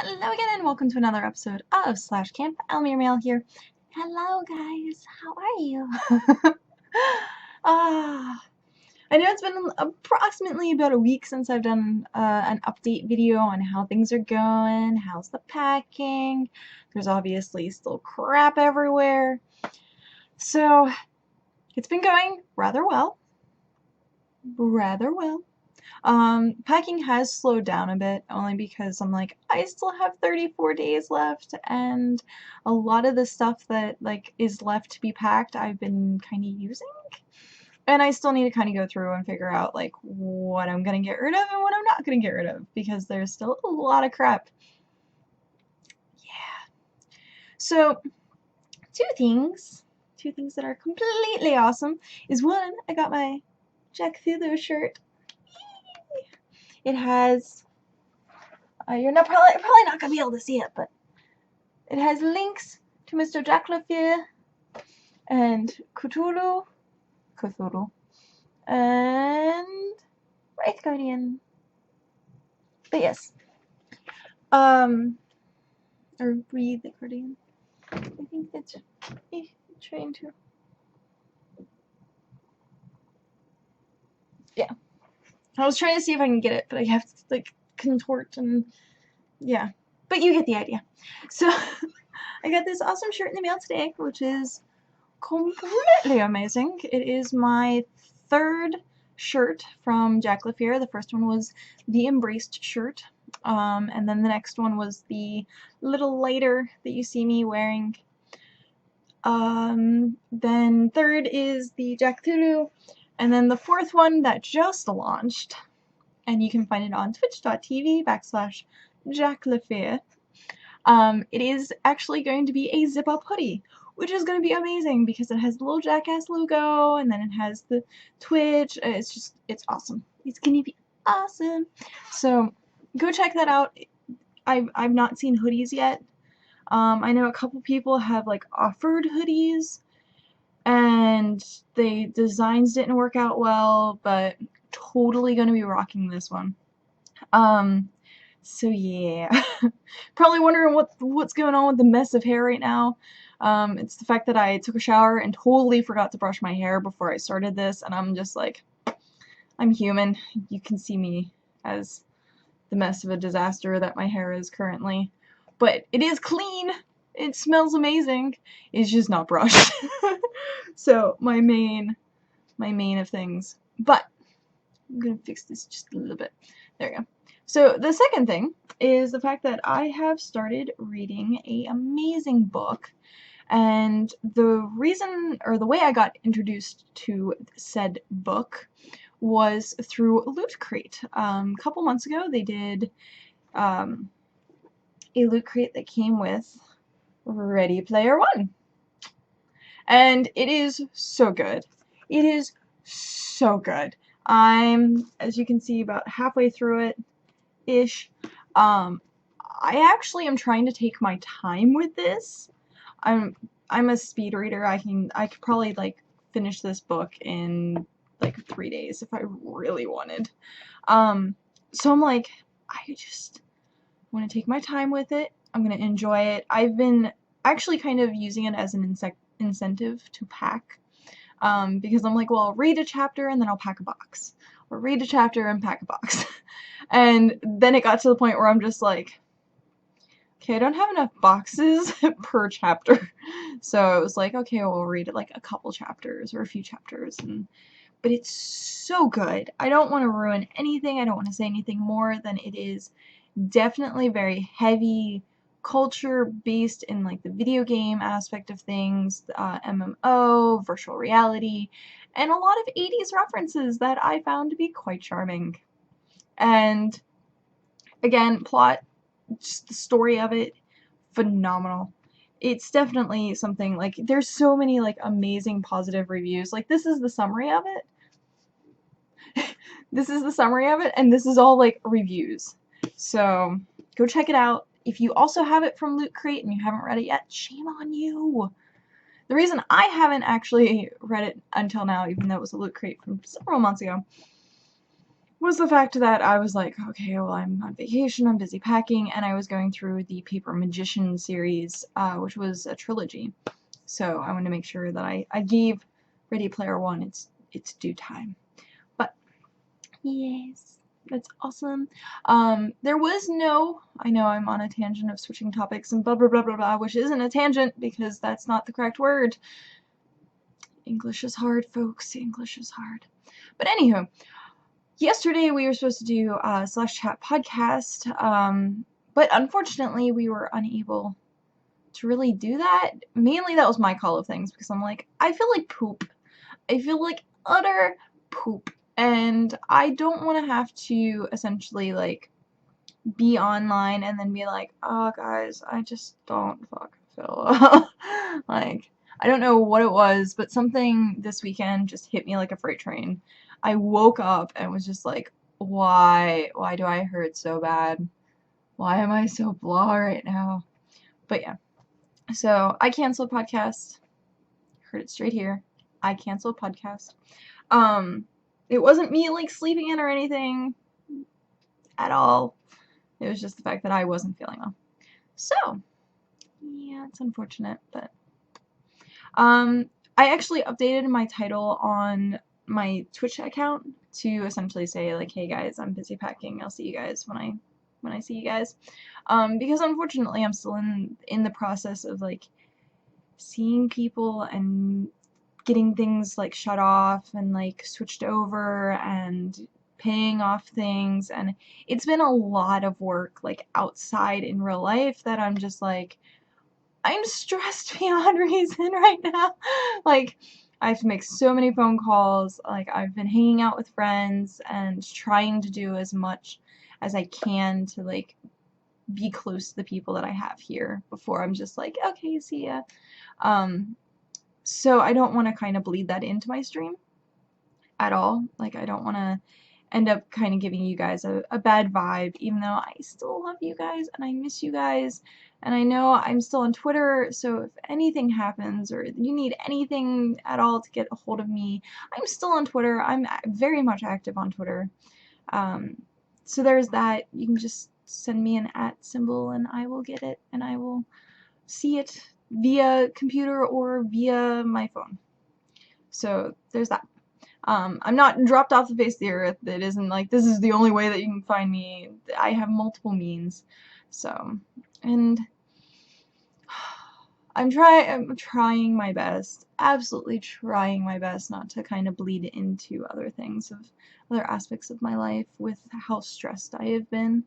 Hello again and welcome to another episode of Slash Camp. Elmir Mail here. Hello guys, how are you? I know it's been approximately about a week since I've done an update video on how things are going, how's the packing. There's obviously still crap everywhere. So it's been going rather well. Packing has slowed down a bit, only because I'm like, I still have 34 days left, and a lot of the stuff that, like, is left to be packed, I've been kind of using. And I still need to kind of go through and figure out, like, what I'm going to get rid of and what I'm not going to get rid of, because there's still a lot of crap. Yeah. So, two things that are completely awesome is, one, I got my Jack Thulu shirt. It has, you're probably not going to be able to see it, but it has links to Mr. Jack LaFear and Cthulhu, and Wraith Guardian. But yes, or Breathe the Guardian. I think that's trying to. Yeah, I was trying to see if I can get it, but I have to like contort and yeah. But you get the idea. So I got this awesome shirt in the mail today, which is completely amazing. It is my third shirt from Jack LaFear. The first one was the Embraced shirt, and then the next one was the little lighter that you see me wearing. Then third is the Jack Thulu, and then the fourth one that just launched, and you can find it on twitch.tv/Jack LaFear. It is actually going to be a zip-up hoodie, which is going to be amazing because it has the little Jackass logo, and then it has the Twitch. It's awesome. It's going to be awesome. So go check that out. I've not seen hoodies yet. I know a couple people have like offered hoodies, and the designs didn't work out well, but totally going to be rocking this one. So yeah, probably wondering what's going on with the mess of hair right now. It's the fact that I took a shower and totally forgot to brush my hair before I started this, and I'm just like, I'm human. You can see me as the mess of a disaster that my hair is currently. But it is clean! It smells amazing! It's just not brushed. So, my main of things. But, I'm gonna fix this just a little bit. There we go. So the second thing is the fact that I have started reading an amazing book, and the reason, or the way I got introduced to said book was through Loot Crate. A couple months ago they did a Loot Crate that came with Ready Player One. And it is so good. It is so good. I'm, as you can see, about halfway through it ish. I actually am trying to take my time with this. I'm a speed reader. I could probably like finish this book in like 3 days if I really wanted. So I'm like, I just want to take my time with it. I'm gonna enjoy it. I've been actually kind of using it as an incentive to pack. Because I'm like, well, I'll read a chapter and then I'll pack a box. Or read a chapter and pack a box. And then it got to the point where I'm just like, okay, I don't have enough boxes per chapter. So I was like, okay, well, we'll read it like a couple chapters or a few chapters. But it's so good. I don't want to ruin anything. I don't want to say anything more than it is definitely very heavy culture based in like the video game aspect of things, MMO, virtual reality, and a lot of 80s references that I found to be quite charming. And again, plot, just the story of it, phenomenal. It's definitely something like, there's so many like amazing positive reviews. Like, this is the summary of it. This is the summary of it, and this is all like reviews. So go check it out. If you also have it from Loot Crate and you haven't read it yet, shame on you. The reason I haven't actually read it until now, even though it was a Loot Crate from several months ago, was the fact that I was like, okay, well, I'm on vacation, I'm busy packing, and I was going through the Paper Magician series, which was a trilogy. So I wanted to make sure that I gave Ready Player One its due time. But yes, that's awesome. There was no, I know I'm on a tangent of switching topics and blah blah blah blah blah, which isn't a tangent because that's not the correct word. English is hard, folks. English is hard. But anywho, yesterday we were supposed to do a Slash Chat podcast, but unfortunately we were unable to really do that. Mainly that was my call of things because I'm like, I feel like poop. I feel like utter poop. And I don't want to have to essentially like be online and then be like, oh guys, I just don't fucking feel well. Like, I don't know what it was, but something this weekend just hit me like a freight train. I woke up and was just like, why do I hurt so bad? Why am I so blah right now? But yeah. So I canceled podcast. Heard it straight here. I canceled podcast. It wasn't me like sleeping in or anything at all. It was just the fact that I wasn't feeling well. So, yeah, it's unfortunate, but I actually updated my title on my Twitch account to essentially say like, hey guys, I'm busy packing. I'll see you guys when I see you guys. Because unfortunately I'm still in the process of like seeing people and getting things like shut off and like switched over and paying off things, and it's been a lot of work like outside in real life that I'm just like, I'm stressed beyond reason right now. Like, I have to make so many phone calls. Like, I've been hanging out with friends and trying to do as much as I can to like be close to the people that I have here before I'm just like, okay, see ya. So I don't want to kind of bleed that into my stream at all. Like, I don't want to end up kind of giving you guys a bad vibe, even though I still love you guys and I miss you guys. And I know I'm still on Twitter, so if anything happens or you need anything at all to get a hold of me, I'm still on Twitter. I'm very much active on Twitter. So there's that. You can just send me an @ symbol and I will get it and I will see it via computer or via my phone. So there's that. I'm not dropped off the face of the earth. It isn't like this is the only way that you can find me. I have multiple means. So, and I'm trying my best, absolutely trying my best not to kind of bleed into other things of other aspects of my life with how stressed I have been.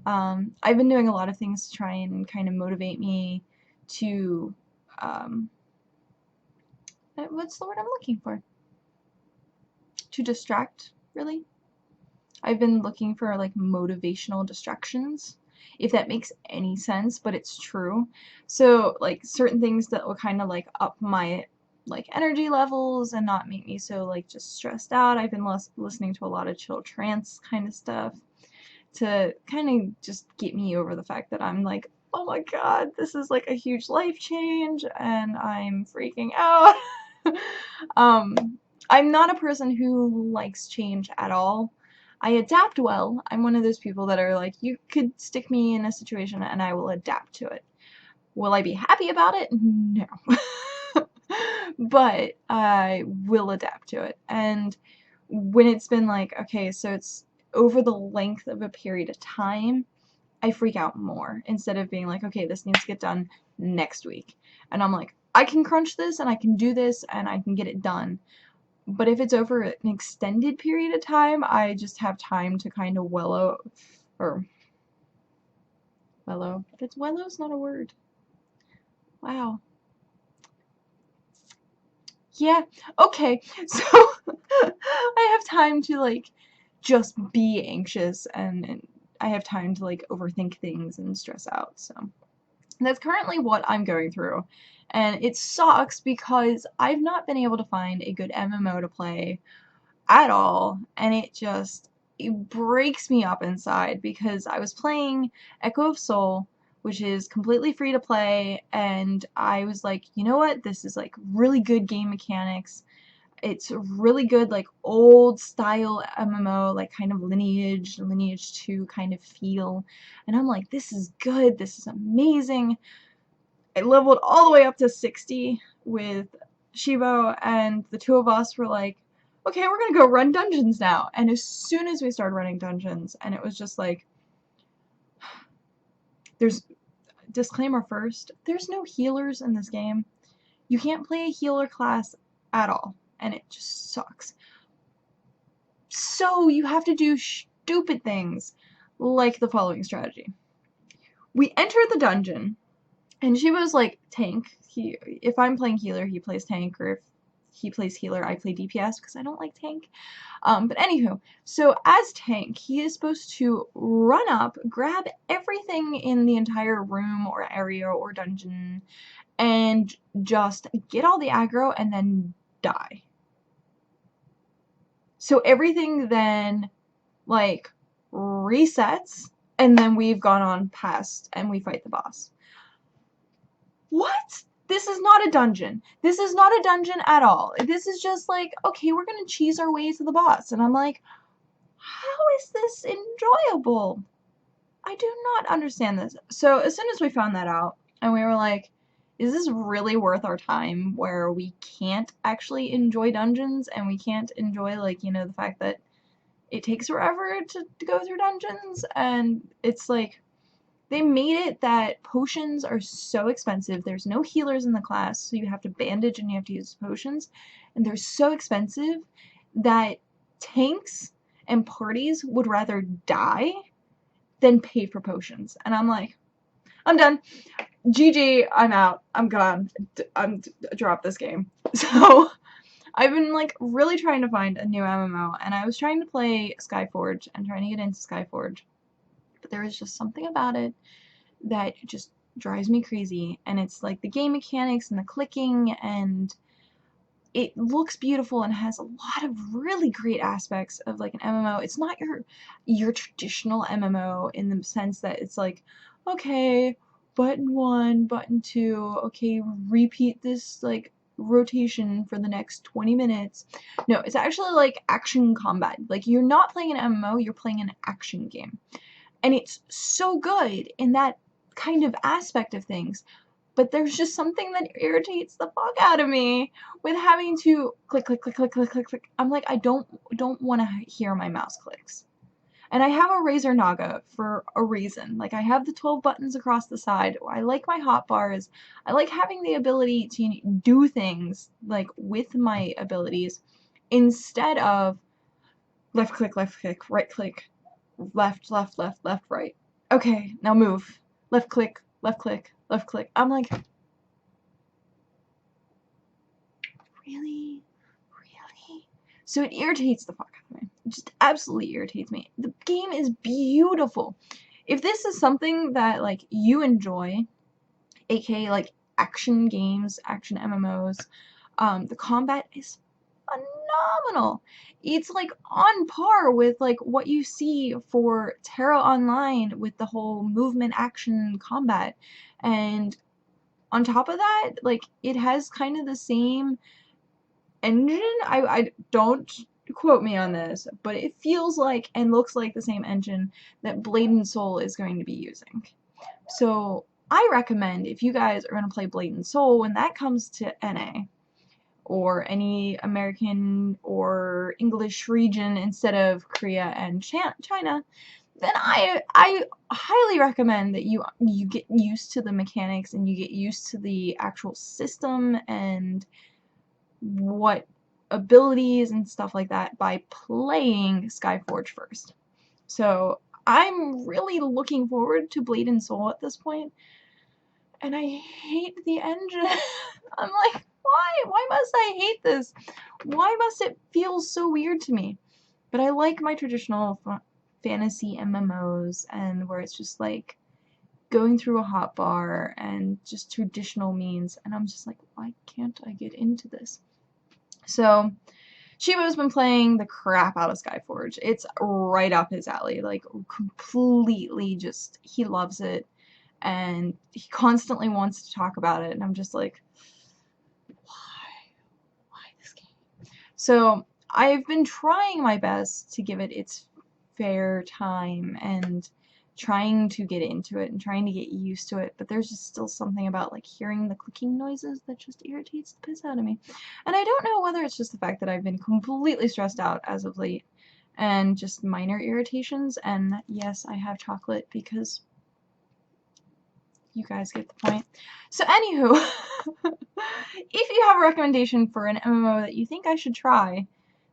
I've been doing a lot of things to try and kind of motivate me to, what's the word I'm looking for? To distract, really. I've been looking for like motivational distractions, if that makes any sense, but it's true. So like certain things that will kind of like up my like energy levels and not make me so like just stressed out. I've been listening to a lot of chill trance kind of stuff to kind of just get me over the fact that I'm like, oh my god, this is like a huge life change and I'm freaking out. I'm not a person who likes change at all. I adapt well. I'm one of those people that are like, you could stick me in a situation and I will adapt to it. Will I be happy about it? No. But I will adapt to it. And when it's been like, okay, so it's over the length of a period of time, I freak out more instead of being like, okay, this needs to get done next week. And I'm like, I can crunch this and I can do this and I can get it done. But if it's over an extended period of time, I just have time to kind of wallow, or wallow. It's wallow's not a word. Wow. Yeah, okay. So I have time to like just be anxious and I have time to like overthink things and stress out. So that's currently what I'm going through. And it sucks because I've not been able to find a good MMO to play at all, and it breaks me up inside because I was playing Echo of Soul, which is completely free to play, and I was like, you know what, this is like really good game mechanics. It's really good, like old style MMO, like kind of Lineage 2 kind of feel. And I'm like, this is good, this is amazing. I leveled all the way up to 60 with Shivo, and the two of us were like, okay, we're gonna go run dungeons now. And as soon as we started running dungeons, and it was just like, there's, disclaimer first, there's no healers in this game. You can't play a healer class at all, and it just sucks. So you have to do stupid things like the following strategy. We enter the dungeon, and she was like tank. If I'm playing healer, he plays tank, or if he plays healer, I play DPS because I don't like tank. But anywho, so as tank, he is supposed to run up, grab everything in the entire room or area or dungeon, and just get all the aggro and then die. So everything then, like, resets, and then we've gone on past and we fight the boss. What? This is not a dungeon. This is not a dungeon at all. This is just like, okay, we're gonna cheese our way to the boss. And I'm like, how is this enjoyable? I do not understand this. So as soon as we found that out, and we were like, is this really worth our time where we can't actually enjoy dungeons and we can't enjoy, like, you know, the fact that it takes forever to go through dungeons? And it's like, they made it that potions are so expensive. There's no healers in the class, so you have to bandage and you have to use potions. And they're so expensive that tanks and parties would rather die than pay for potions. And I'm like, I'm done. GG, I'm out. I'm gone. Drop this game. So I've been like really trying to find a new MMO, and I was trying to play Skyforge and trying to get into Skyforge, but there was just something about it that just drives me crazy. And it's like the game mechanics and the clicking, and it looks beautiful and has a lot of really great aspects of like an MMO. It's not your traditional MMO in the sense that it's like, okay, button 1, button 2, okay, repeat this like rotation for the next 20 minutes. No, it's actually like action combat. Like, you're not playing an MMO, you're playing an action game. And it's so good in that kind of aspect of things. But there's just something that irritates the fuck out of me with having to click, click, click, click, click, click, click. I'm like, I don't want to hear my mouse clicks. And I have a Razer Naga for a reason. Like, I have the 12 buttons across the side. I like my hotbars. I like having the ability to do things, like, with my abilities, instead of left click, right click, left, left, left, left, right. Okay, now move. Left click, left click, left click. I'm like, really? Really? So it irritates the fuck out of me. It just absolutely irritates me. The game is beautiful. If this is something that, like, you enjoy, aka, like, action games, action MMOs, the combat is phenomenal. It's like on par with like what you see for Terra Online with the whole movement action combat. And on top of that, like, it has kind of the same engine. I don't quote me on this, but it feels like and looks like the same engine that Blade and Soul is going to be using. So I recommend, if you guys are going to play Blade and Soul, when that comes to NA, or any American or English region instead of Korea and China, then I highly recommend that you get used to the mechanics and you get used to the actual system and what abilities and stuff like that by playing Skyforge first. So I'm really looking forward to Blade and Soul at this point, and I hate the engine. I'm like, why? Why must I hate this? Why must it feel so weird to me? But I like my traditional fantasy MMOs, and where it's just like going through a hotbar and just traditional means, and I'm just like, why can't I get into this? So Shivo's been playing the crap out of Skyforge. It's right up his alley, like completely just, he loves it, and he constantly wants to talk about it, and I'm just like, why this game? So I've been trying my best to give it its fair time and trying to get into it and trying to get used to it, but there's just still something about like hearing the clicking noises that just irritates the piss out of me. And I don't know whether it's just the fact that I've been completely stressed out as of late and just minor irritations, and yes, I have chocolate because you guys get the point. So anywho, if you have a recommendation for an MMO that you think I should try,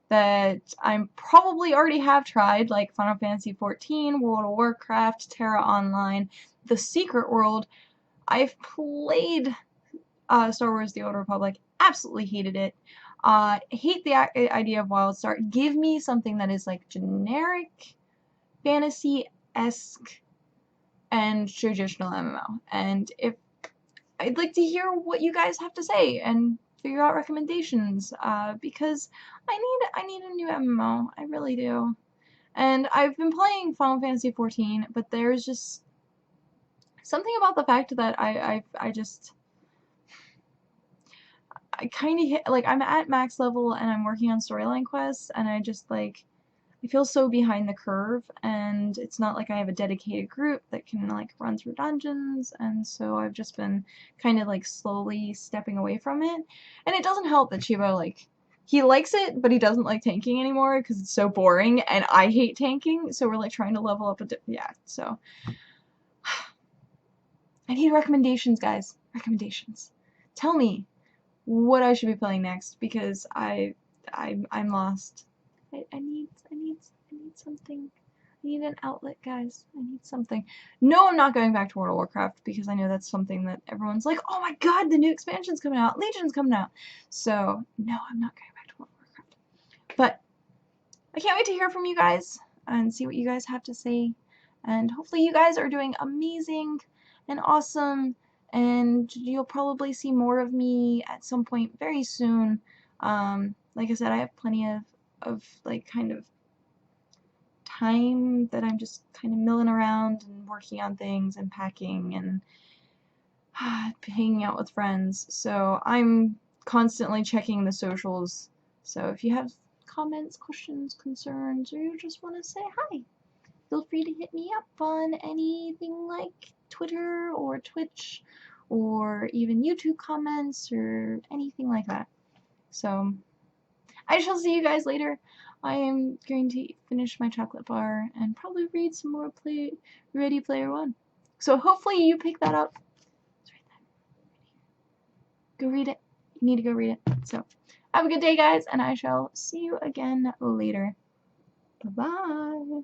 that I probably already have tried, like Final Fantasy XIV, World of Warcraft, Terra Online, The Secret World. I've played Star Wars The Old Republic, absolutely hated it. Hate the idea of WildStar. Give me something that is like generic, fantasy-esque, and traditional MMO. And if I'd like to hear what you guys have to say and figure out recommendations, because I need a new MMO. I really do. And I've been playing Final Fantasy XIV, but there's just something about the fact that I kind of hit, like, I'm at max level and I'm working on storyline quests, and I just, like, I feel so behind the curve, and it's not like I have a dedicated group that can, like, run through dungeons, and so I've just been kind of, like, slowly stepping away from it. And it doesn't help that Chivo, like, he likes it, but he doesn't like tanking anymore because it's so boring, and I hate tanking, so we're, like, trying to level up yeah, so. I need recommendations, guys. Recommendations. Tell me what I should be playing next, because I'm lost. I need something. I need an outlet, guys. I need something. No, I'm not going back to World of Warcraft because I know that's something that everyone's like, oh my god, the new expansion's coming out, Legion's coming out. So no, I'm not going back to World of Warcraft. But I can't wait to hear from you guys and see what you guys have to say. And hopefully you guys are doing amazing and awesome, and you'll probably see more of me at some point very soon. Like I said, I have plenty of like kind of time that I'm just kind of milling around and working on things and packing and hanging out with friends. So I'm constantly checking the socials. So if you have comments, questions, concerns, or you just want to say hi, feel free to hit me up on anything like Twitter or Twitch or even YouTube comments or anything like that. So I shall see you guys later. I am going to finish my chocolate bar and probably read some more Ready Player One. So hopefully you pick that up. It's right there. Go read it. You need to go read it. So have a good day, guys, and I shall see you again later. Bye-bye.